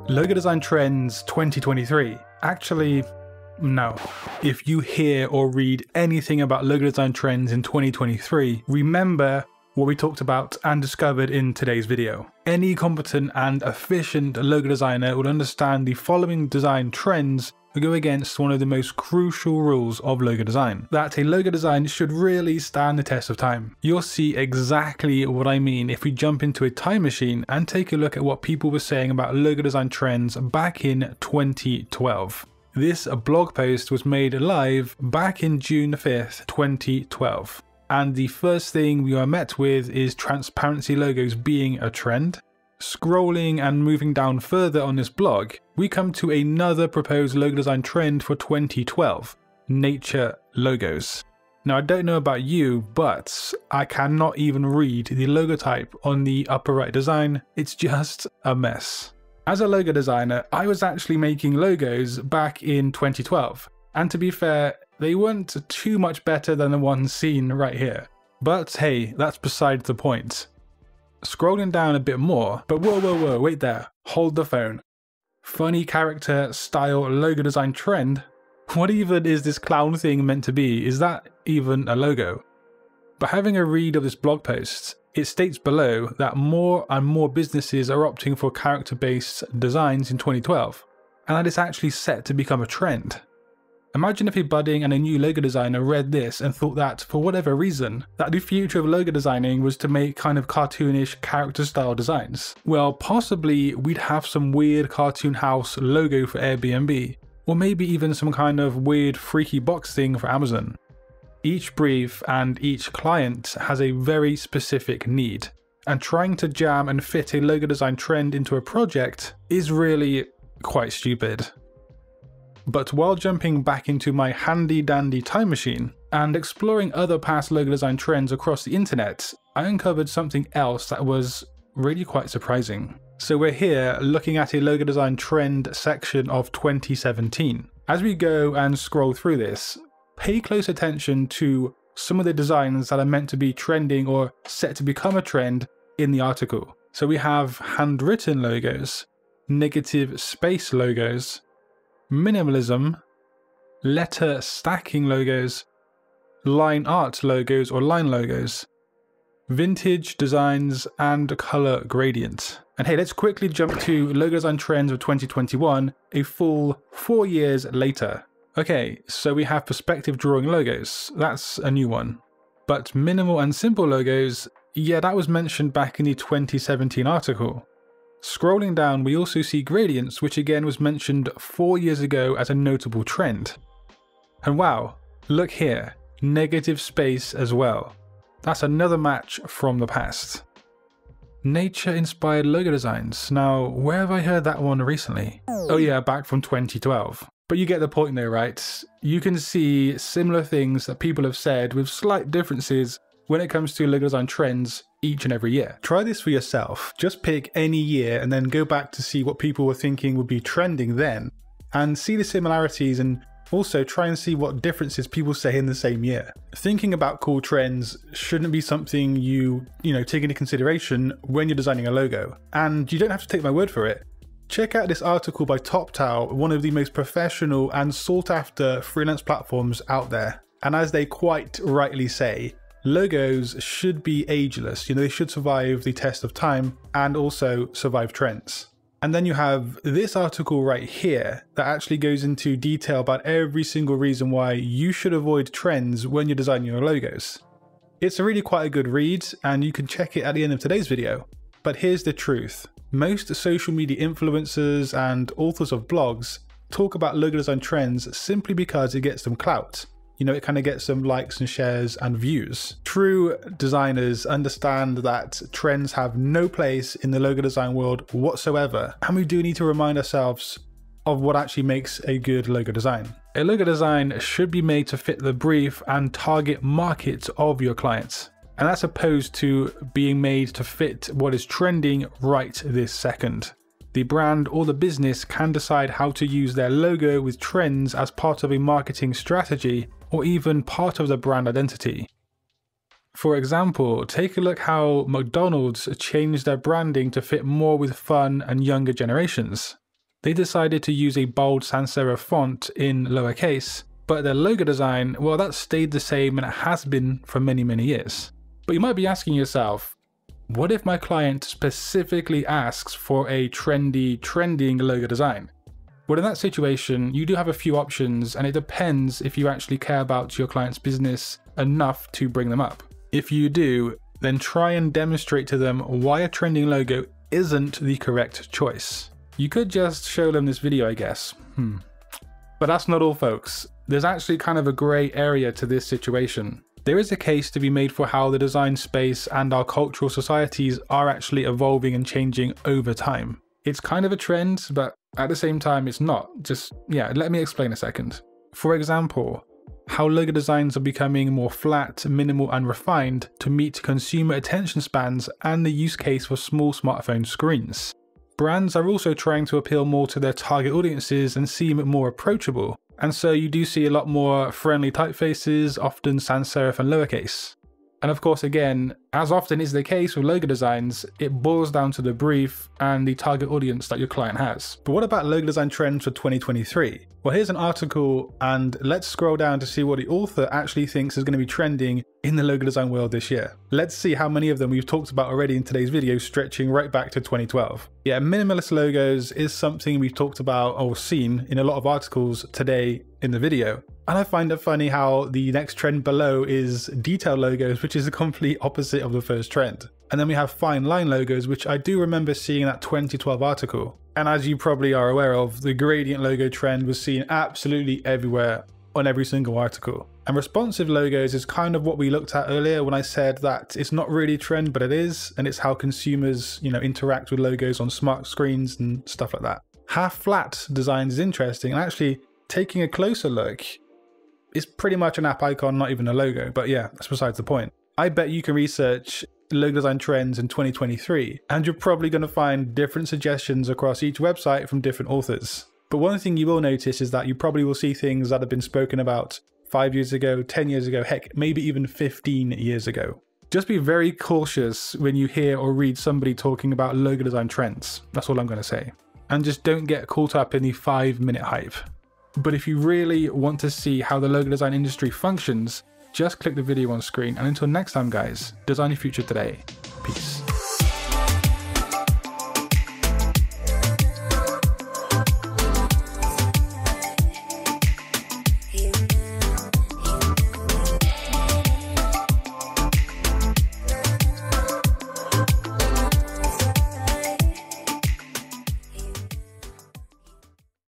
Logo Design Trends 2023. Actually, no. If you hear or read anything about logo design trends in 2023, remember what we talked about and discovered in today's video. Any competent and efficient logo designer will understand the following design trends go against one of the most crucial rules of logo design, that a logo design should really stand the test of time. You'll see exactly what I mean if we jump into a time machine and take a look at what people were saying about logo design trends back in 2012. This blog post was made live back in June 5th, 2012. And the first thing we are met with is transparency logos being a trend. Scrolling and moving down further on this blog, we come to another proposed logo design trend for 2012, nature logos. Now I don't know about you, but I cannot even read the logo type on the upper right design. It's just a mess. As a logo designer, I was actually making logos back in 2012, and to be fair, they weren't too much better than the ones seen right here. But hey, that's beside the point. Scrolling down a bit more, but whoa, wait there, hold the phone. Funny character style logo design trend? What even is this clown thing meant to be? Is that even a logo? But having a read of this blog post, it states below that more and more businesses are opting for character-based designs in 2012, and that it's actually set to become a trend. Imagine if a budding and a new logo designer read this and thought that, for whatever reason, that the future of logo designing was to make kind of cartoonish character style designs. Well, possibly we'd have some weird cartoon house logo for Airbnb, or maybe even some kind of weird freaky box thing for Amazon. Each brief and each client has a very specific need, and trying to jam and fit a logo design trend into a project is really quite stupid. But while jumping back into my handy dandy time machine and exploring other past logo design trends across the internet, I uncovered something else that was really quite surprising. So we're here looking at a logo design trend section of 2017. As we go and scroll through this, pay close attention to some of the designs that are meant to be trending or set to become a trend in the article. So we have handwritten logos, negative space logos, minimalism, letter stacking logos, line art logos or line logos, vintage designs, and color gradient. And hey, let's quickly jump to logo design trends of 2021, a full 4 years later. Okay, so we have perspective drawing logos, that's a new one. But minimal and simple logos, yeah, that was mentioned back in the 2017 article. Scrolling down, we also see gradients, which again was mentioned 4 years ago as a notable trend. And wow, look here, negative space as well. That's another match from the past. Nature-inspired logo designs. Now, where have I heard that one recently? Oh yeah, back from 2012. But you get the point though, right? You can see similar things that people have said with slight differences when it comes to logo design trends each and every year. Try this for yourself. Just pick any year and then go back to see what people were thinking would be trending then, and see the similarities, and also try and see what differences people say in the same year. Thinking about cool trends shouldn't be something you take into consideration when you're designing a logo. And you don't have to take my word for it. Check out this article by TopTal, one of the most professional and sought after freelance platforms out there. And as they quite rightly say, logos should be ageless, they should survive the test of time and also survive trends. And then you have this article right here that actually goes into detail about every single reason why you should avoid trends when you're designing your logos. It's really quite a good read, and you can check it at the end of today's video. But here's the truth. Most social media influencers and authors of blogs talk about logo design trends simply because it gets them clout. It kind of gets some likes and shares and views. True designers understand that trends have no place in the logo design world whatsoever, and we do need to remind ourselves of what actually makes a good logo design. A logo design should be made to fit the brief and target market of your clients, and that's opposed to being made to fit what is trending right this second. The brand or the business can decide how to use their logo with trends as part of a marketing strategy, or even part of the brand identity. For example, take a look how McDonald's changed their branding to fit more with fun and younger generations. They decided to use a bold sans serif font in lowercase, but their logo design, well, that stayed the same and it has been for many, many years. But you might be asking yourself, what if my client specifically asks for a trending logo design? Well, in that situation, you do have a few options, and it depends if you actually care about your client's business enough to bring them up. If you do, then try and demonstrate to them why a trending logo isn't the correct choice. You could just show them this video, I guess. But that's not all, folks. There's actually kind of a grey area to this situation. There is a case to be made for how the design space and our cultural societies are actually evolving and changing over time. It's kind of a trend, but at the same time it's not. Let me explain a second. For example, how logo designs are becoming more flat, minimal and refined to meet consumer attention spans and the use case for small smartphone screens. Brands are also trying to appeal more to their target audiences and seem more approachable. And so you do see a lot more friendly typefaces, often sans serif and lowercase. And of course, again, as often is the case with logo designs, it boils down to the brief and the target audience that your client has. But what about logo design trends for 2023? Well, here's an article, and let's scroll down to see what the author actually thinks is going to be trending in the logo design world this year. Let's see how many of them we've talked about already in today's video, stretching right back to 2012. Yeah, minimalist logos is something we've talked about or seen in a lot of articles today in the video. And I find it funny how the next trend below is detail logos, which is the complete opposite of the first trend. And then we have fine line logos, which I do remember seeing in that 2012 article. And as you probably are aware of, the gradient logo trend was seen absolutely everywhere on every single article. And responsive logos is kind of what we looked at earlier when I said that it's not really a trend, but it is. And it's how consumers, interact with logos on smart screens and stuff like that. Half flat design is interesting, and actually taking a closer look, it's pretty much an app icon, not even a logo, but yeah, that's besides the point. I bet you can research logo design trends in 2023, and you're probably going to find different suggestions across each website from different authors. But one thing you will notice is that you probably will see things that have been spoken about 5 years ago, 10 years ago, heck, maybe even 15 years ago. Just be very cautious when you hear or read somebody talking about logo design trends. That's all I'm going to say. And just don't get caught up in the 5-minute hype. But if you really want to see how the logo design industry functions, just click the video on screen. And until next time, guys, design your future today. Peace.